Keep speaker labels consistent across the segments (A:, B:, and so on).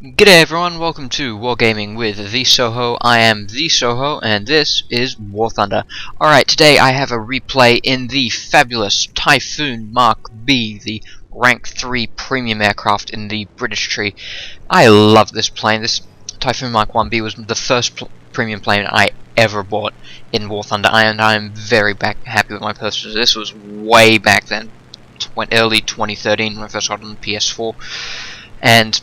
A: G'day everyone, welcome to Wargaming with the Soho. I am the Soho, and this is War Thunder. Alright, today I have a replay in the fabulous Typhoon Mark B, the Rank 3 premium aircraft in the British tree. I love this plane. This Typhoon Mark 1B was the first premium plane I ever bought in War Thunder, and I am very happy with my purchase. This was way back then, early 2013 when I first got it on the PS4, and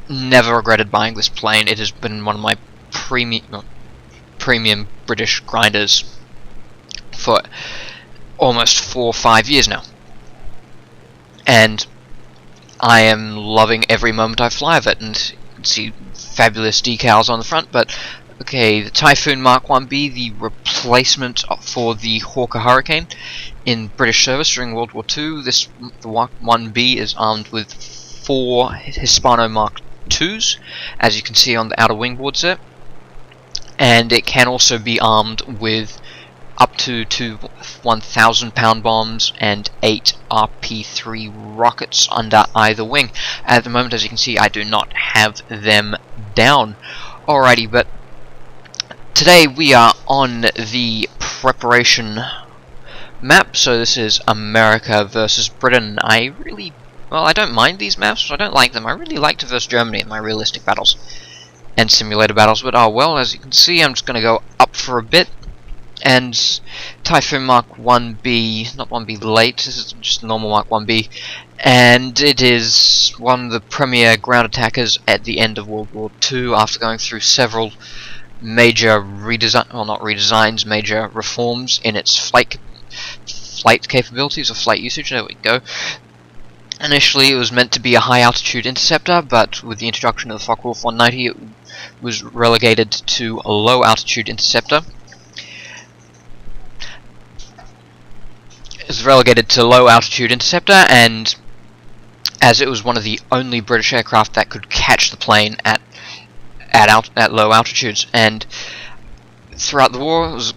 A: never regretted buying this plane. It has been one of my premium British grinders for almost 4 or 5 years now, and I am loving every moment I fly of it. And you can see fabulous decals on the front. But okay, the Typhoon Mark 1B, the replacement for the Hawker Hurricane in British service during World War II. The 1B is armed with 4 Hispano Mark IIs, as you can see on the outer wing boards there, and it can also be armed with up to 2 1,000-pound bombs and 8 RP3 rockets under either wing. At the moment, as you can see, I do not have them down. Alrighty, but today we are on the preparation map, so this is America versus Britain. I don't mind these maps, I don't like them. I really like to versus Germany in my realistic battles and simulator battles, but oh well, as you can see, I'm just going to go up for a bit. And Typhoon Mark 1B, not 1B late, this is just normal Mark 1B, and it is one of the premier ground attackers at the end of World War II after going through several major major reforms in its flight capabilities or flight usage. There we go. Initially, it was meant to be a high-altitude interceptor, but with the introduction of the Focke-Wulf 190, it was relegated to a low-altitude interceptor. And as it was one of the only British aircraft that could catch the plane at low altitudes, and throughout the war, it was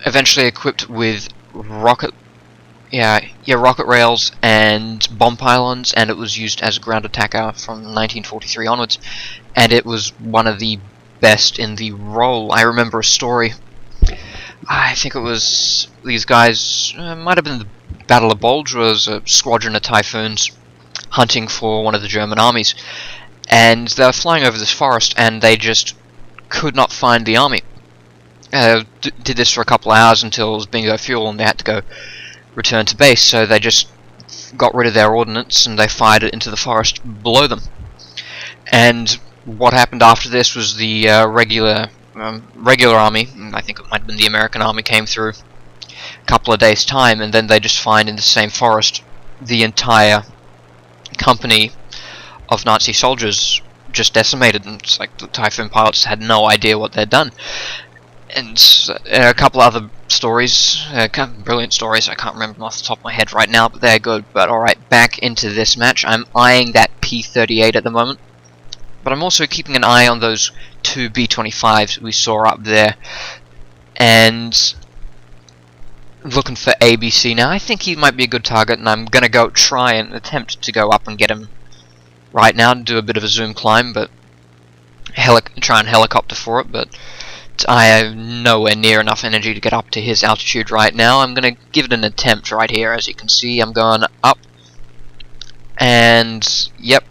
A: eventually equipped with rocket rails and bomb pylons, and it was used as a ground attacker from 1943 onwards, and it was one of the best in the role. I remember a story, I think it was these guys, might have been the Battle of Bulge, was a squadron of Typhoons hunting for one of the German armies, and they were flying over this forest and they just could not find the army. Did this for a couple of hours until it was bingo fuel and they had to go return to base, so they just got rid of their ordnance and they fired it into the forest below them. And what happened after this was the regular army, I think it might have been the American army, came through a couple of days' time, and then they just find in the same forest the entire company of Nazi soldiers just decimated, and it's like the Typhoon pilots had no idea what they'd done. And a couple other stories, brilliant stories, I can't remember them off the top of my head right now, but they're good. But alright, back into this match. I'm eyeing that P-38 at the moment, but I'm also keeping an eye on those 2 B-25s we saw up there, and looking for ABC. Now, I think he might be a good target, and I'm going to try and attempt to go up and get him right now, and do a bit of a zoom climb, but try and helicopter for it, but I have nowhere near enough energy to get up to his altitude right now. I'm going to give it an attempt right here. As you can see, I'm going up, and yep,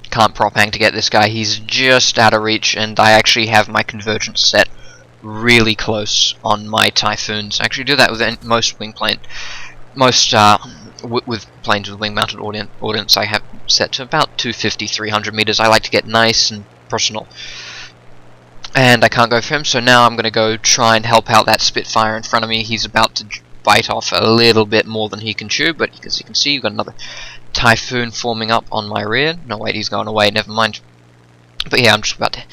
A: can't prop hang to get this guy. He's just out of reach, and I actually have my convergence set really close on my Typhoons. I actually do that with most with planes with wing-mounted ordnance. I have set to about 250-300 meters. I like to get nice and personal. And I can't go for him, so now I'm going to go try and help out that Spitfire in front of me. He's about to bite off a little bit more than he can chew, but as you can see, you've got another Typhoon forming up on my rear. No, wait, he's going away, never mind. But yeah, I'm just about to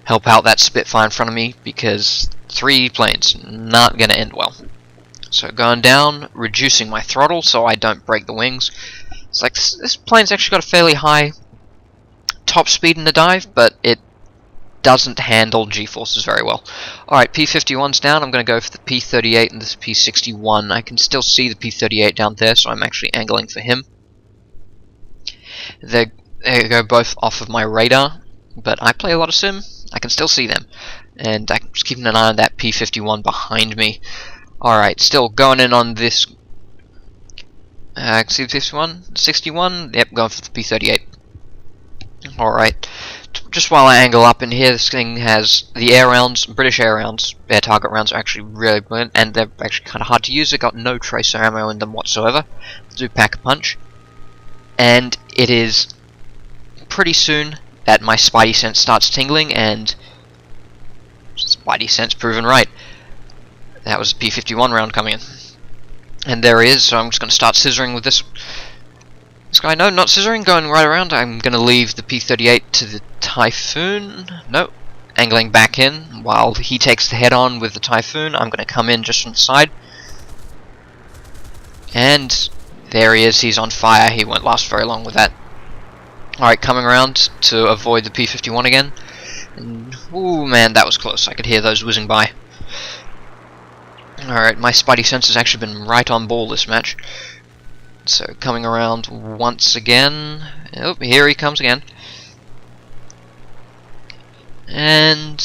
A: help out that Spitfire in front of me, because 3 planes, not going to end well. So going down, reducing my throttle so I don't break the wings. It's like, this plane's actually got a fairly high top speed in the dive, but it doesn't handle G-forces very well. Alright, P-51's down. I'm going to go for the P-38 and this P-61. I can still see the P-38 down there, so I'm actually angling for him. They go both off of my radar. but I play a lot of sim, I can still see them. And I'm just keeping an eye on that P-51 behind me. Alright, still going in on this... see the 51? 61? Yep, going for the P-38. Alright, just while I angle up in here, this thing has the air rounds, British air rounds. Air target rounds are actually really brilliant, and they're actually kind of hard to use. They've got no tracer ammo in them whatsoever. They do pack a punch. And it is pretty soon that my spidey sense starts tingling, and spidey sense proven right. That was a P-51 round coming in. And there he is, so I'm just going to start scissoring with this guy. No, not scissoring, going right around. I'm going to leave the P-38 to the Typhoon. No, angling back in. While he takes the head on with the Typhoon, I'm going to come in just from the side. And there he is, he's on fire. He won't last very long with that. Alright, coming around to avoid the P-51 again. And, ooh man, that was close. I could hear those whizzing by. Alright, my spidey sense has actually been right on ball this match. So, coming around once again. Oh, here he comes again. And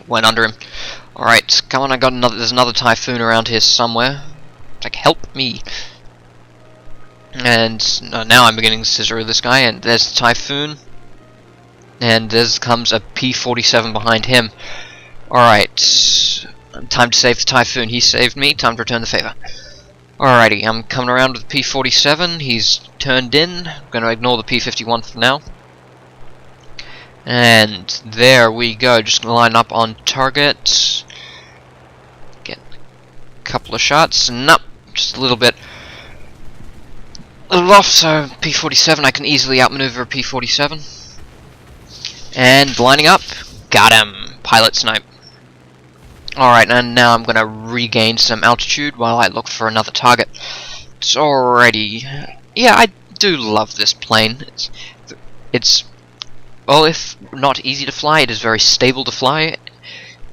A: went under him. Alright, come on, there's another Typhoon around here somewhere. It's like, help me. And now I'm beginning to scissor this guy, and there's the Typhoon. And there comes a P-47 behind him. Alright, time to save the Typhoon. He saved me, time to return the favor. Alrighty, I'm coming around with the P-47. He's turned in. I'm going to ignore the P-51 for now. And there we go. Just going to line up on target. Get a couple of shots. Nope, just a little bit off, so P-47, I can easily outmaneuver a P-47. And lining up. Got him. Pilot snipe. Alright, and now I'm going to regain some altitude while I look for another target. It's already... Yeah, I do love this plane. It's well, if not easy to fly, it is very stable to fly.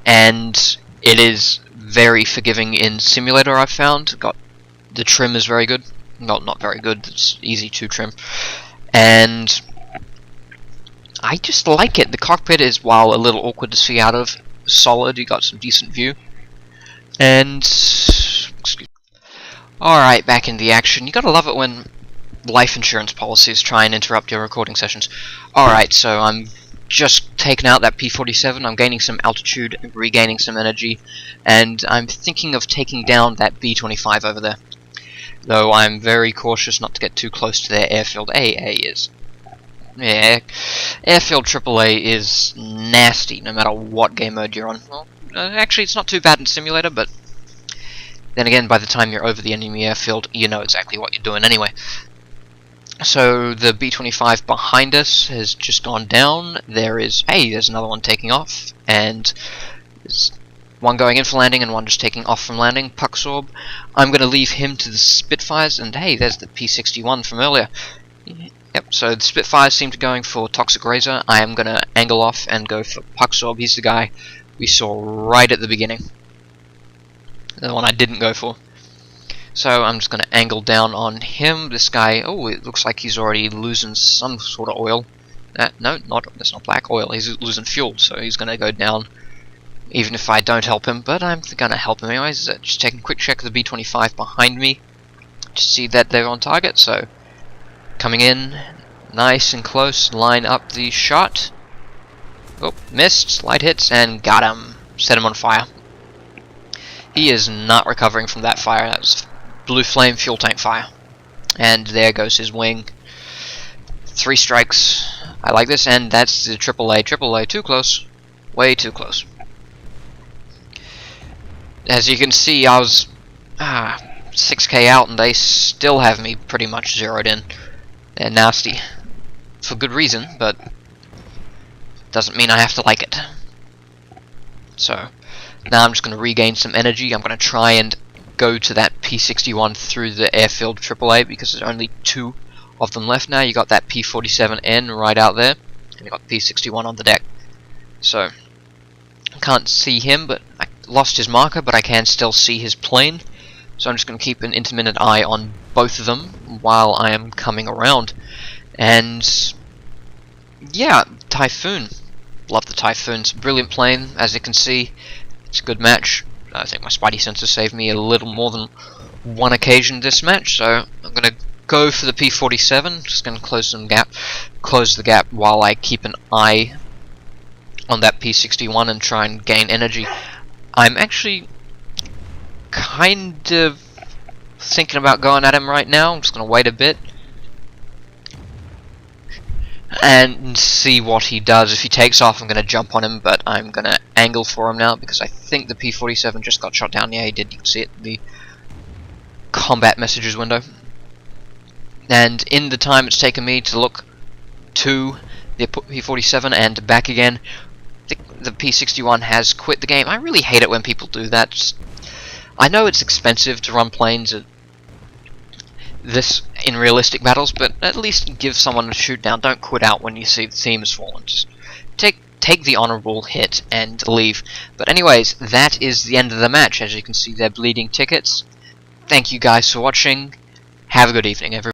A: And it is very forgiving in simulator, I've found. The trim is very good. Well, not very good, it's easy to trim. And I just like it. The cockpit is, while a little awkward to see out of, solid. You got some decent view. And alright, back in the action. You gotta love it when life insurance policies try and interrupt your recording sessions. Alright, so I'm just taking out that P-47. I'm gaining some altitude, regaining some energy, and I'm thinking of taking down that B-25 over there. Though I'm very cautious not to get too close to their airfield. AA is. Yeah, airfield AAA is nasty no matter what game mode you're on. Well, actually it's not too bad in simulator, but then again, by the time you're over the enemy airfield, you know exactly what you're doing anyway. So the B-25 behind us has just gone down. There's another one taking off, and there's one going in for landing and one just taking off from landing. Pucksorb. I'm going to leave him to the Spitfires, and hey, there's the P-61 from earlier. Yep, so the Spitfires seem to be going for Toxic Razor. I am going to angle off and go for Pucksorb. He's the guy we saw right at the beginning. The one I didn't go for. So I'm just going to angle down on him. This guy, oh, it looks like he's already losing some sort of oil. No, that's not black oil. He's losing fuel, so he's going to go down even if I don't help him. But I'm going to help him anyways. Just taking a quick check of the B-25 behind me to see that they're on target. So coming in, nice and close, line up the shot. Oh, missed, slide hits, and got him. Set him on fire. He is not recovering from that fire. That was blue flame fuel tank fire. And there goes his wing. 3 strikes. I like this, and that's the AAA. AAA, too close. Way too close. As you can see, I was 6k out, and they still have me pretty much zeroed in. They're nasty. For good reason, but doesn't mean I have to like it. So now I'm just going to regain some energy. I'm going to try and go to that P-61 through the airfield AAA, because there's only 2 of them left now. You got that P-47N right out there, and you got the P-61 on the deck. So I can't see him, but I lost his marker, but I can still see his plane. So I'm just going to keep an intermittent eye on both of them while I am coming around. And yeah, Typhoon. Love the Typhoon. It's a brilliant plane, as you can see. It's a good match. I think my spidey sensor saved me a little more than one occasion this match, so I'm gonna go for the P-47. Just gonna close the gap while I keep an eye on that P-61 and try and gain energy. I'm actually kind of thinking about going at him right now. I'm just gonna wait a bit and see what he does. If he takes off, I'm gonna jump on him, but I'm gonna angle for him now because I think the P-47 just got shot down. Yeah, he did. You can see it in the combat messages window. And in the time it's taken me to look to the P-47 and back again, the P-61 has quit the game. I really hate it when people do that. I know it's expensive to run planes this in realistic battles, but at least give someone a shoot down. Don't quit out when you see the team has fallen. Just take the honourable hit and leave. But anyways, that is the end of the match. As you can see, they're bleeding tickets. Thank you guys for watching. Have a good evening, everyone.